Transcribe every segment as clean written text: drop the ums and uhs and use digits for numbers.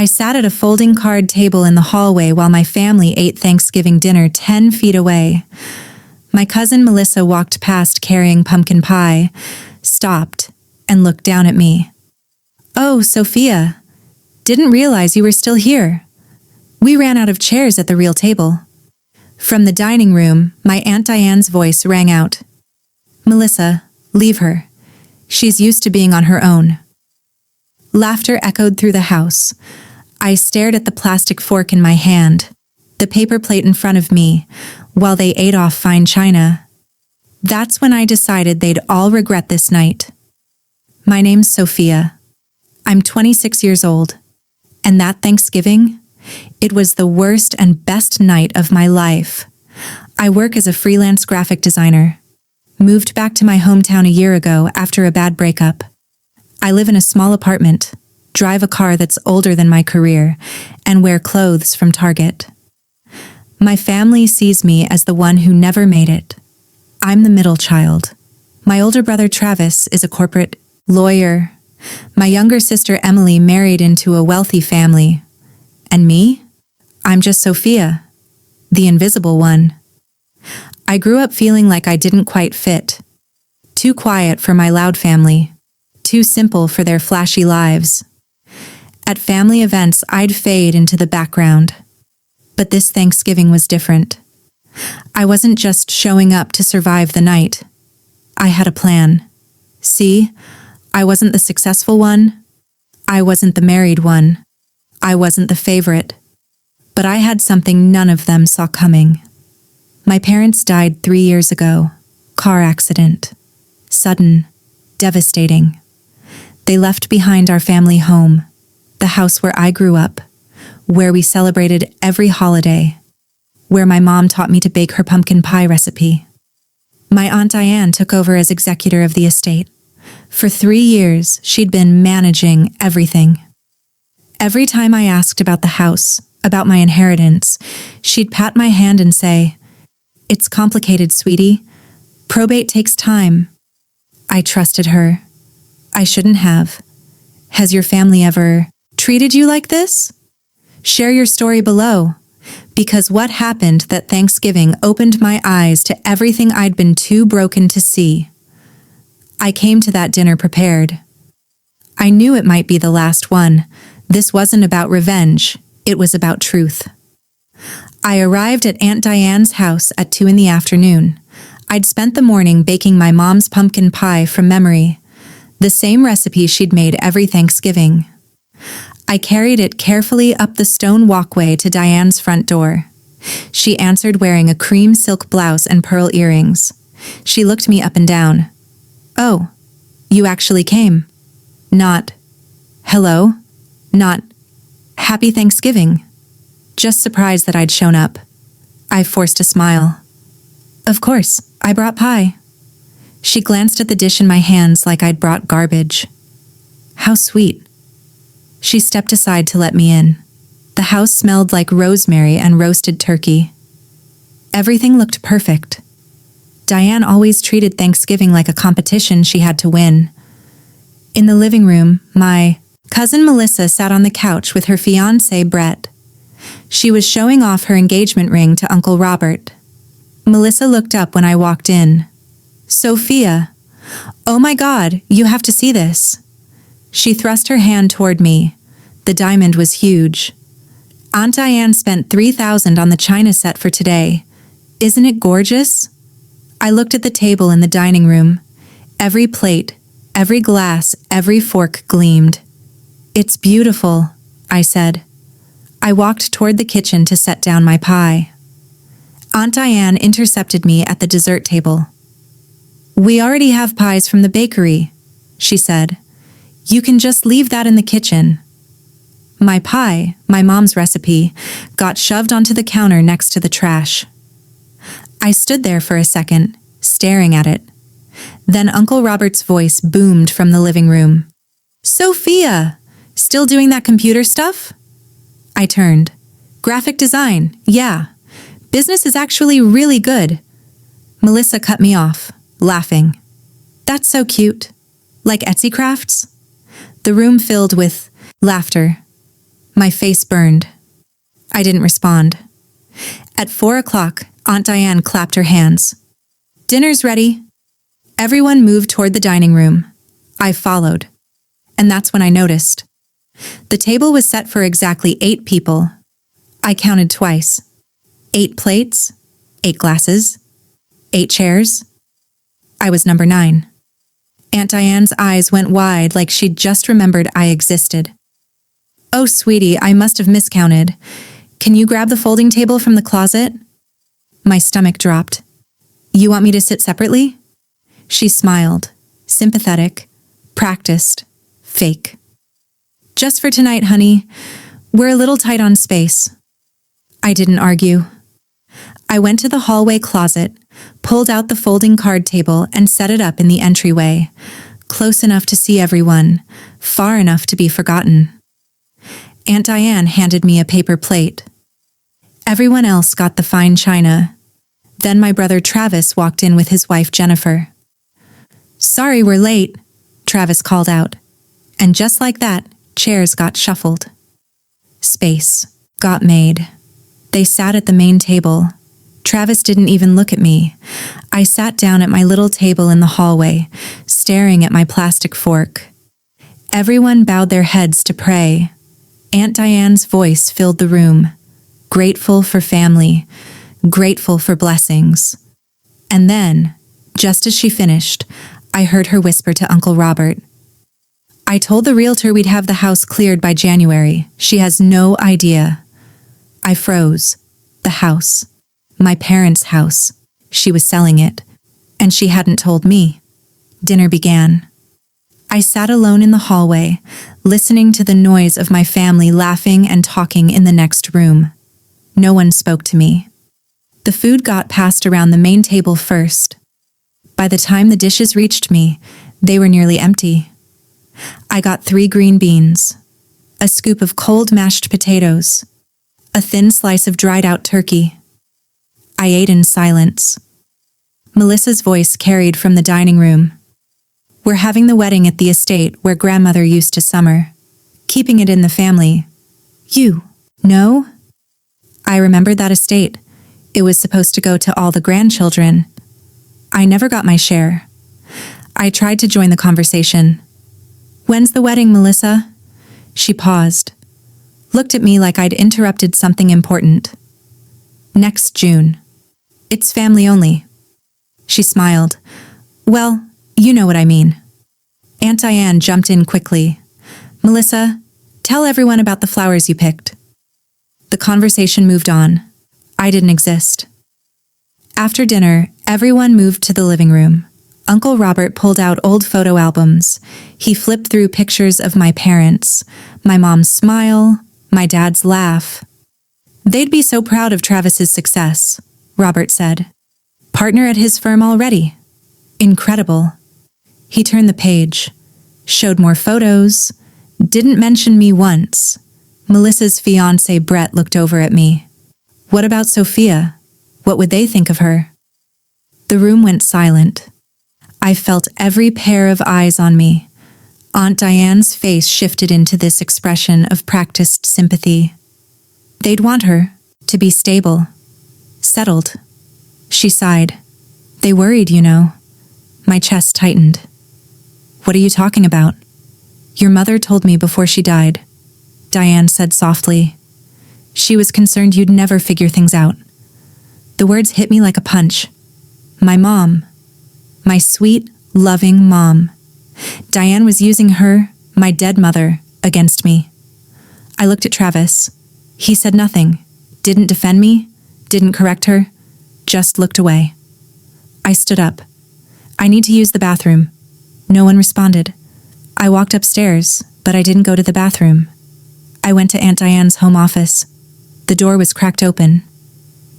I sat at a folding card table in the hallway while my family ate Thanksgiving dinner 10 feet away. My cousin Melissa walked past carrying pumpkin pie, stopped, and looked down at me. "Oh, Sophia. Didn't realize you were still here." We ran out of chairs at the real table. From the dining room, my Aunt Diane's voice rang out. "Melissa, leave her. She's used to being on her own." Laughter echoed through the house. I stared at the plastic fork in my hand, the paper plate in front of me, while they ate off fine china. That's when I decided they'd all regret this night. My name's Sophia. I'm 26 years old. And that Thanksgiving, it was the worst and best night of my life. I work as a freelance graphic designer. Moved back to my hometown a year ago after a bad breakup. I live in a small apartment, drive a car that's older than my career, and wear clothes from Target. My family sees me as the one who never made it. I'm the middle child. My older brother Travis is a corporate lawyer. My younger sister Emily married into a wealthy family. And me? I'm just Sophia, the invisible one. I grew up feeling like I didn't quite fit. Too quiet for my loud family. Too simple for their flashy lives. At family events, I'd fade into the background. But this Thanksgiving was different. I wasn't just showing up to survive the night. I had a plan. See, I wasn't the successful one. I wasn't the married one. I wasn't the favorite. But I had something none of them saw coming. My parents died 3 years ago. Car accident. Sudden. Devastating. They left behind our family home, the house where I grew up, where we celebrated every holiday, where my mom taught me to bake her pumpkin pie recipe. My Aunt Diane took over as executor of the estate. For 3 years, she'd been managing everything. Every time I asked about the house, about my inheritance, she'd pat my hand and say, "It's complicated, sweetie. Probate takes time." I trusted her. I shouldn't have. Has your family ever treated you like this? Share your story below, because what happened that Thanksgiving opened my eyes to everything I'd been too broken to see. I came to that dinner prepared. I knew it might be the last one. This wasn't about revenge, it was about truth. I arrived at Aunt Diane's house at 2 in the afternoon. I'd spent the morning baking my mom's pumpkin pie from memory, the same recipe she'd made every Thanksgiving. I carried it carefully up the stone walkway to Diane's front door. She answered wearing a cream silk blouse and pearl earrings. She looked me up and down. "Oh, you actually came. Not, hello? Not, happy Thanksgiving." Just surprised that I'd shown up. I forced a smile. "Of course, I brought pie." She glanced at the dish in my hands like I'd brought garbage. "How sweet." She stepped aside to let me in. The house smelled like rosemary and roasted turkey. Everything looked perfect. Diane always treated Thanksgiving like a competition she had to win. In the living room, my cousin Melissa sat on the couch with her fiancé Brett. She was showing off her engagement ring to Uncle Robert. Melissa looked up when I walked in. "Sophia, oh my God, you have to see this." She thrust her hand toward me. The diamond was huge. Aunt Diane spent $3,000 on the china set for today. Isn't it gorgeous? I looked at the table in the dining room. Every plate, every glass, every fork gleamed. "It's beautiful," I said. I walked toward the kitchen to set down my pie. Aunt Diane intercepted me at the dessert table. "We already have pies from the bakery," she said. "You can just leave that in the kitchen." My pie, my mom's recipe, got shoved onto the counter next to the trash. I stood there for a second, staring at it. Then Uncle Robert's voice boomed from the living room. "Sophia, still doing that computer stuff?" I turned. "Graphic design, yeah. Business is actually really good." Melissa cut me off, laughing. "That's so cute. Like Etsy crafts?" The room filled with laughter. My face burned. I didn't respond. At 4 o'clock, Aunt Diane clapped her hands. "Dinner's ready." Everyone moved toward the dining room. I followed. And that's when I noticed. The table was set for exactly 8 people. I counted twice. 8 plates, 8 glasses, 8 chairs. I was number 9. Aunt Diane's eyes went wide like she'd just remembered I existed. "Oh, sweetie, I must have miscounted. Can you grab the folding table from the closet?" My stomach dropped. "You want me to sit separately?" She smiled, sympathetic, practiced, fake. "Just for tonight, honey. We're a little tight on space." I didn't argue. I went to the hallway closet, pulled out the folding card table and set it up in the entryway, close enough to see everyone, far enough to be forgotten. Aunt Diane handed me a paper plate. Everyone else got the fine china. Then my brother Travis walked in with his wife Jennifer. "Sorry we're late," Travis called out. And just like that, chairs got shuffled. Space got made. They sat at the main table. Travis didn't even look at me. I sat down at my little table in the hallway, staring at my plastic fork. Everyone bowed their heads to pray. Aunt Diane's voice filled the room, grateful for family, grateful for blessings. And then, just as she finished, I heard her whisper to Uncle Robert, "I told the realtor we'd have the house cleared by January. She has no idea." I froze. The house. My parents' house. She was selling it. And she hadn't told me. Dinner began. I sat alone in the hallway, listening to the noise of my family laughing and talking in the next room. No one spoke to me. The food got passed around the main table first. By the time the dishes reached me, they were nearly empty. I got 3 green beans, a scoop of cold mashed potatoes, a thin slice of dried-out turkey. I ate in silence. Melissa's voice carried from the dining room. "We're having the wedding at the estate where grandmother used to summer. Keeping it in the family. You know?" I remembered that estate. It was supposed to go to all the grandchildren. I never got my share. I tried to join the conversation. "When's the wedding, Melissa?" She paused, looked at me like I'd interrupted something important. "Next June. It's family only." She smiled. "Well, you know what I mean." Aunt Diane jumped in quickly. "Melissa, tell everyone about the flowers you picked." The conversation moved on. I didn't exist. After dinner, everyone moved to the living room. Uncle Robert pulled out old photo albums. He flipped through pictures of my parents, my mom's smile, my dad's laugh. "They'd be so proud of Travis's success," Robert said. "Partner at his firm already. Incredible." He turned the page, showed more photos, didn't mention me once. Melissa's fiancé Brett looked over at me. "What about Sophia? What would they think of her?" The room went silent. I felt every pair of eyes on me. Aunt Diane's face shifted into this expression of practiced sympathy. They'd want her to be stable, settled. She sighed. "They worried, you know." My chest tightened. "What are you talking about?" "Your mother told me before she died," Diane said softly. "She was concerned you'd never figure things out." The words hit me like a punch. My mom. My sweet, loving mom. Diane was using her, my dead mother, against me. I looked at Travis. He said nothing, didn't defend me, didn't correct her, just looked away. I stood up. "I need to use the bathroom." No one responded. I walked upstairs, but I didn't go to the bathroom. I went to Aunt Diane's home office. The door was cracked open.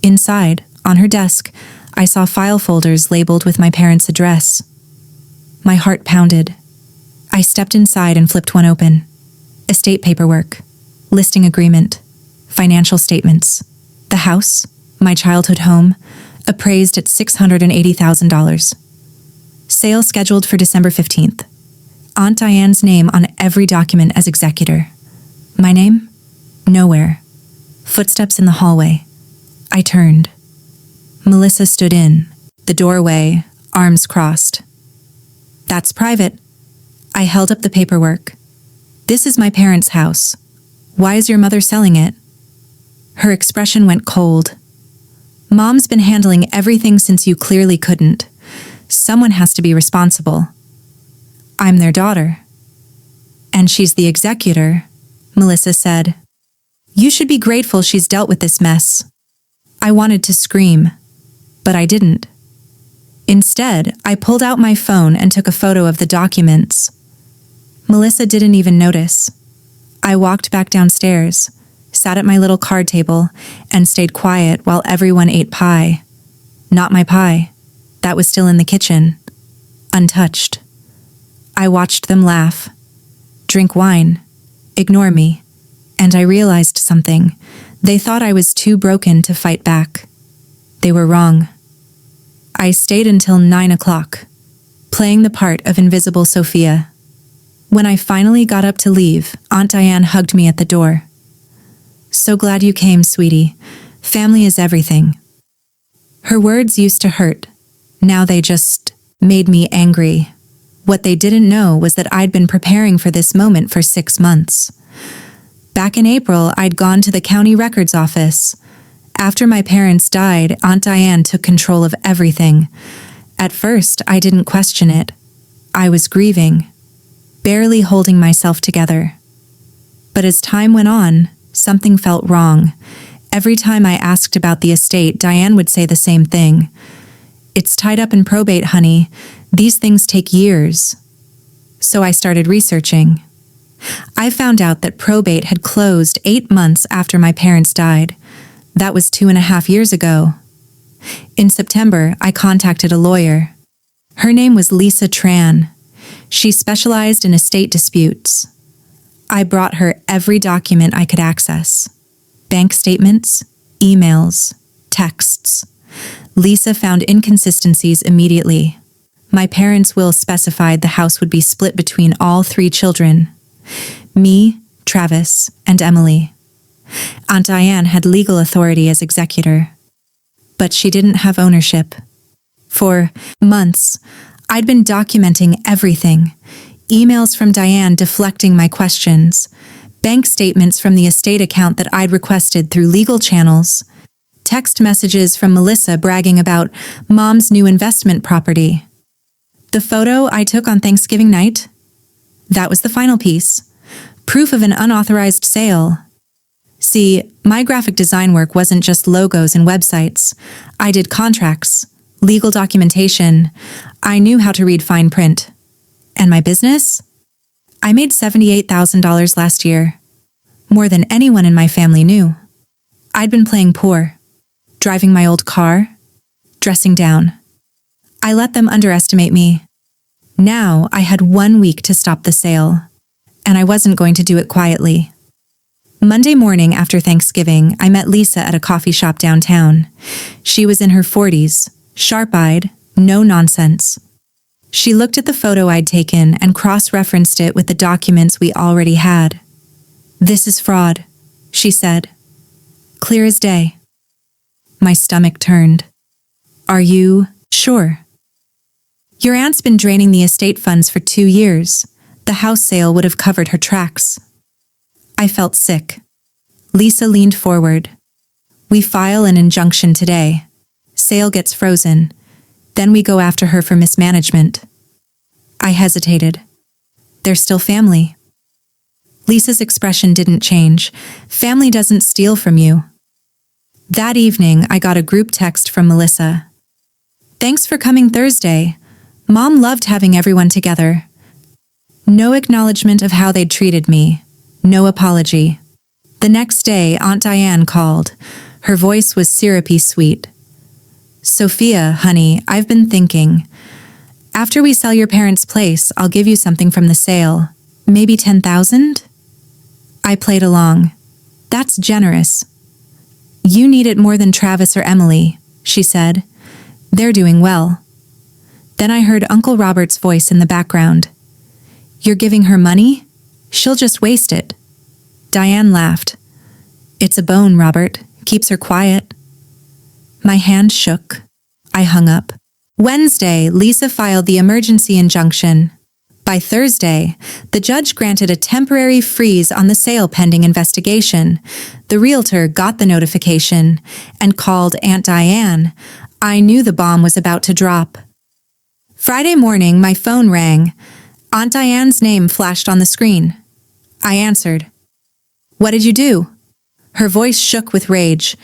Inside, on her desk, I saw file folders labeled with my parents' address. My heart pounded. I stepped inside and flipped one open. Estate paperwork, listing agreement, financial statements. The house, my childhood home, appraised at $680,000. Sale scheduled for December 15th. Aunt Diane's name on every document as executor. My name? Nowhere. Footsteps in the hallway. I turned. Melissa stood in the doorway, arms crossed. That's private. I held up the paperwork. This is my parents' house. Why is your mother selling it? Her expression went cold. Mom's been handling everything since you clearly couldn't. Someone has to be responsible. I'm their daughter. And she's the executor, Melissa said. You should be grateful she's dealt with this mess. I wanted to scream, but I didn't. Instead, I pulled out my phone and took a photo of the documents. Melissa didn't even notice. I walked back downstairs, sat at my little card table, and stayed quiet while everyone ate pie. Not my pie. That was still in the kitchen, untouched. I watched them laugh, drink wine, ignore me, and I realized something. They thought I was too broken to fight back. They were wrong. I stayed until 9 o'clock, playing the part of invisible Sophia. When I finally got up to leave, Aunt Diane hugged me at the door. So glad you came, sweetie. Family is everything. Her words used to hurt. Now they just made me angry. What they didn't know was that I'd been preparing for this moment for 6 months. Back in April, I'd gone to the county records office. After my parents died, Aunt Diane took control of everything. At first, I didn't question it. I was grieving, barely holding myself together. But as time went on, something felt wrong. Every time I asked about the estate, Diane would say the same thing. It's tied up in probate, honey. These things take years. So I started researching. I found out that probate had closed 8 months after my parents died. That was 2.5 years ago. In September, I contacted a lawyer. Her name was Lisa Tran. She specialized in estate disputes. I brought her every document I could access. Bank statements, emails, texts. Lisa found inconsistencies immediately. My parents' will specified the house would be split between all 3 children. Me, Travis, and Emily. Aunt Diane had legal authority as executor, but she didn't have ownership. For months, I'd been documenting everything. Emails from Diane deflecting my questions, bank statements from the estate account that I'd requested through legal channels, text messages from Melissa bragging about Mom's new investment property. The photo I took on Thanksgiving night? That was the final piece. Proof of an unauthorized sale. See, my graphic design work wasn't just logos and websites. I did contracts, legal documentation. I knew how to read fine print. And my business? I made $78,000 last year. More than anyone in my family knew. I'd been playing poor, driving my old car, dressing down. I let them underestimate me. Now I had 1 week to stop the sale, and I wasn't going to do it quietly. Monday morning after Thanksgiving, I met Lisa at a coffee shop downtown. She was in her 40s, sharp-eyed, no nonsense. She looked at the photo I'd taken and cross-referenced it with the documents we already had. This is fraud, she said. Clear as day. My stomach turned. Are you sure? Your aunt's been draining the estate funds for 2 years. The house sale would have covered her tracks. I felt sick. Lisa leaned forward. We file an injunction today. Sale gets frozen. Then we go after her for mismanagement. I hesitated. They're still family. Lisa's expression didn't change. Family doesn't steal from you. That evening, I got a group text from Melissa. Thanks for coming Thursday. Mom loved having everyone together. No acknowledgement of how they'd treated me. No apology. The next day, Aunt Diane called. Her voice was syrupy sweet. Sophia, honey, I've been thinking. After we sell your parents' place, I'll give you something from the sale. Maybe $10,000? I played along. That's generous. You need it more than Travis or Emily, she said. They're doing well. Then I heard Uncle Robert's voice in the background. You're giving her money? She'll just waste it. Diane laughed. It's a bone, Robert. Keeps her quiet. My hand shook. I hung up. Wednesday, Lisa filed the emergency injunction. By Thursday, the judge granted a temporary freeze on the sale pending investigation. The realtor got the notification and called Aunt Diane. I knew the bomb was about to drop. Friday morning, my phone rang. Aunt Diane's name flashed on the screen. I answered. "What did you do?" Her voice shook with rage.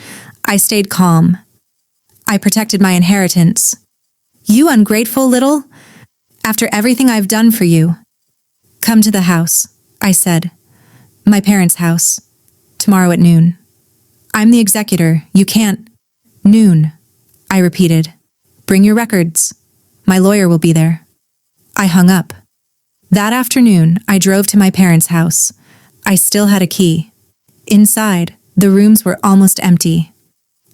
I stayed calm. "I protected my inheritance." "You ungrateful little... After everything I've done for you." "Come to the house," I said. "My parents' house. Tomorrow at noon." "I'm the executor. You can't." "Noon," I repeated. "Bring your records. My lawyer will be there." I hung up. That afternoon, I drove to my parents' house. I still had a key. Inside, the rooms were almost empty.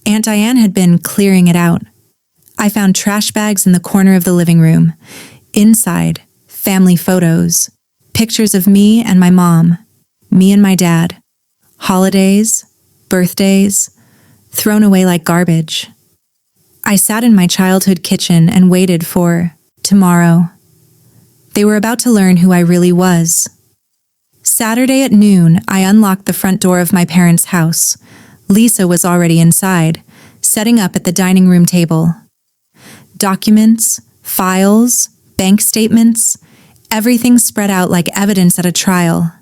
Aunt Diane had been clearing it out. I found trash bags in the corner of the living room. Inside, family photos, pictures of me and my mom, me and my dad, holidays, birthdays, thrown away like garbage. I sat in my childhood kitchen and waited for tomorrow. They were about to learn who I really was. Saturday at noon, I unlocked the front door of my parents' house. Lisa was already inside, setting up at the dining room table. Documents, files, bank statements, everything spread out like evidence at a trial.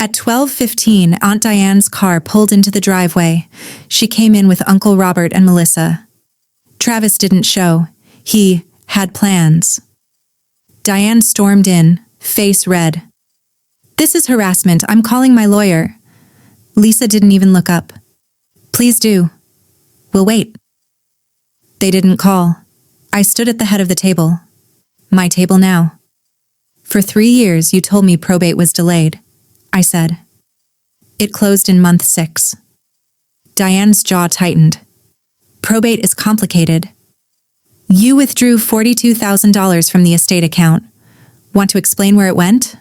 At 12:15, Aunt Diane's car pulled into the driveway. She came in with Uncle Robert and Melissa. Travis didn't show. He had plans. Diane stormed in, face red. "This is harassment. I'm calling my lawyer." Lisa didn't even look up. "Please do. We'll wait." They didn't call. I stood at the head of the table. My table now. "For 3 years, you told me probate was delayed," I said. "It closed in month 6. Diane's jaw tightened. "Probate is complicated. You withdrew $42,000 from the estate account. Want to explain where it went?"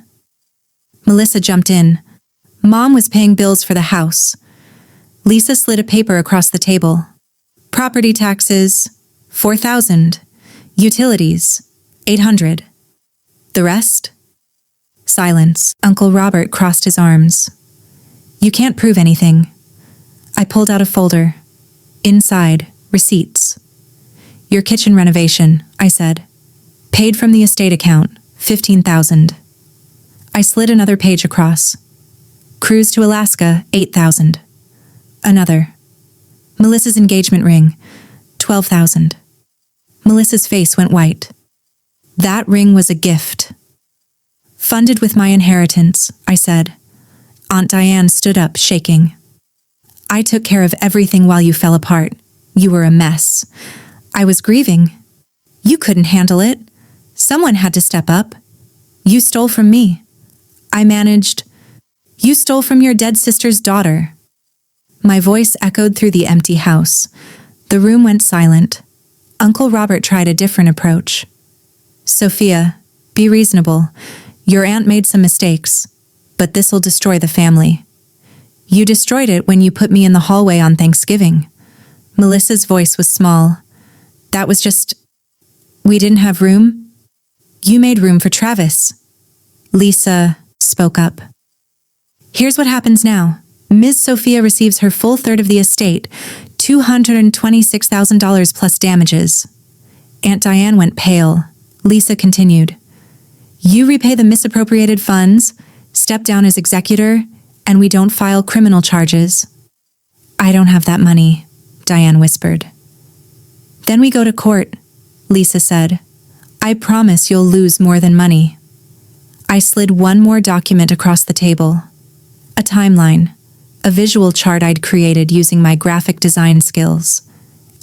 Melissa jumped in. "Mom was paying bills for the house." Lisa slid a paper across the table. "Property taxes, $4,000. Utilities, $800. The rest?" Silence. Uncle Robert crossed his arms. "You can't prove anything." I pulled out a folder. Inside, receipts. "Your kitchen renovation," I said. "Paid from the estate account, $15,000. I slid another page across. "Cruise to Alaska, $8,000. Another. "Melissa's engagement ring, $12,000. Melissa's face went white. "That ring was a gift." "Funded with my inheritance," I said. Aunt Diane stood up, shaking. "I took care of everything while you fell apart. You were a mess. I was grieving. You couldn't handle it. Someone had to step up. You stole from me. I managed. You stole from your dead sister's daughter." My voice echoed through the empty house. The room went silent. Uncle Robert tried a different approach. "Sophia, be reasonable. Your aunt made some mistakes, but this'll destroy the family. You destroyed it when you put me in the hallway on Thanksgiving." Melissa's voice was small. "That was just... We didn't have room. You made room for Travis." Lisa spoke up. "Here's what happens now. Ms. Sophia receives her full third of the estate, $226,000 plus damages." Aunt Diane went pale. Lisa continued. "You repay the misappropriated funds, step down as executor, and we don't file criminal charges." "I don't have that money," Diane whispered. "Then we go to court," Lisa said. "I promise you'll lose more than money." I slid one more document across the table. A timeline. A visual chart I'd created using my graphic design skills.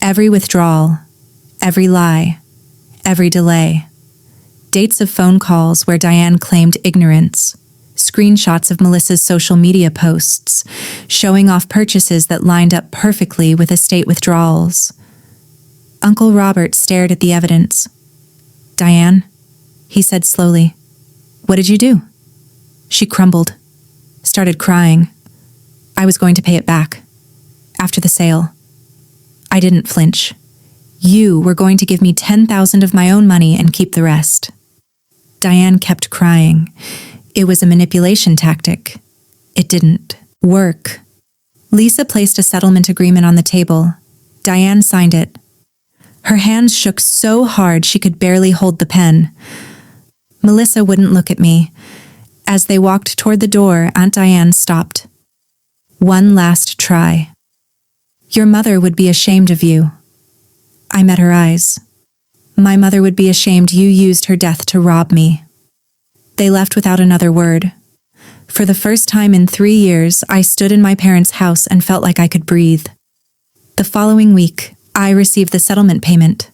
Every withdrawal, every lie, every delay. Dates of phone calls where Diane claimed ignorance. Screenshots of Melissa's social media posts, showing off purchases that lined up perfectly with estate withdrawals. Uncle Robert stared at the evidence. "Diane," he said slowly, "what did you do?" She crumbled, started crying. I was going to pay it back. After the sale. I didn't flinch. You were going to give me $10,000 of my own money and keep the rest. Diane kept crying. It was a manipulation tactic. It didn't work. Lisa placed a settlement agreement on the table. Diane signed it. Her hands shook so hard she could barely hold the pen. Melissa wouldn't look at me. As they walked toward the door, Aunt Diane stopped. One last try. Your mother would be ashamed of you. I met her eyes. My mother would be ashamed you used her death to rob me. They left without another word. For the first time in 3 years, I stood in my parents' house and felt like I could breathe. The following week, I received the settlement payment.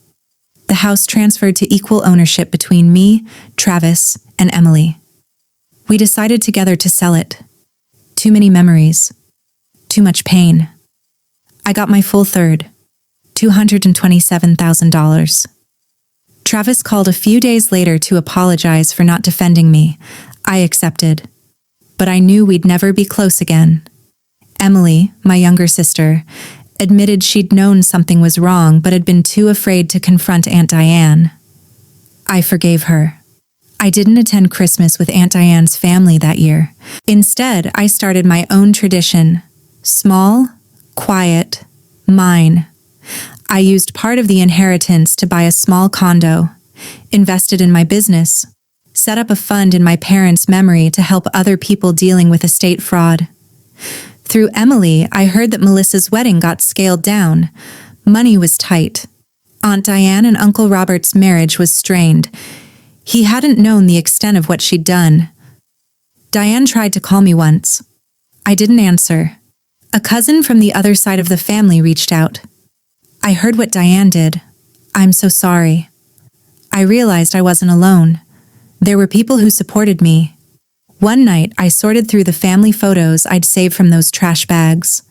The house transferred to equal ownership between me, Travis, and Emily. We decided together to sell it. Too many memories. Too much pain. I got my full third, $227,000. Travis called a few days later to apologize for not defending me. I accepted. But I knew we'd never be close again. Emily, my younger sister, admitted she'd known something was wrong but had been too afraid to confront Aunt Diane. I forgave her. I didn't attend Christmas with Aunt Diane's family that year. Instead, I started my own tradition. Small, quiet, mine. I used part of the inheritance to buy a small condo, invested in my business, set up a fund in my parents' memory to help other people dealing with estate fraud. Through Emily, I heard that Melissa's wedding got scaled down. Money was tight. Aunt Diane and Uncle Robert's marriage was strained. He hadn't known the extent of what she'd done. Diane tried to call me once. I didn't answer. A cousin from the other side of the family reached out. I heard what Diane did. I'm so sorry. I realized I wasn't alone. There were people who supported me. One night, I sorted through the family photos I'd saved from those trash bags.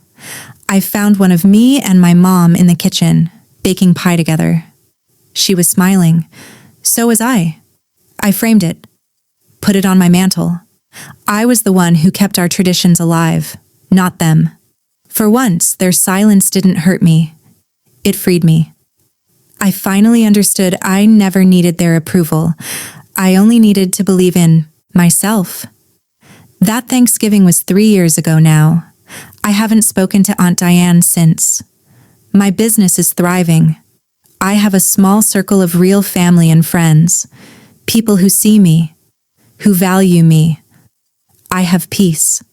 I found one of me and my mom in the kitchen, baking pie together. She was smiling. So was I. I framed it, put it on my mantle. I was the one who kept our traditions alive, not them. For once, their silence didn't hurt me. It freed me. I finally understood I never needed their approval. I only needed to believe in myself. That Thanksgiving was 3 years ago now. I haven't spoken to Aunt Diane since. My business is thriving. I have a small circle of real family and friends, people who see me, who value me. I have peace.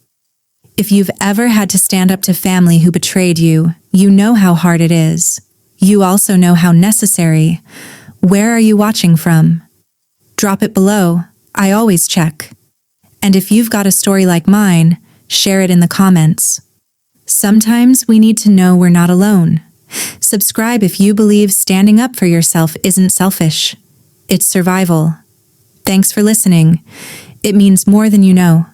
If you've ever had to stand up to family who betrayed you, you know how hard it is. You also know how necessary. Where are you watching from? Drop it below. I always check. And if you've got a story like mine, share it in the comments. Sometimes we need to know we're not alone. Subscribe if you believe standing up for yourself isn't selfish. It's survival. Thanks for listening. It means more than you know.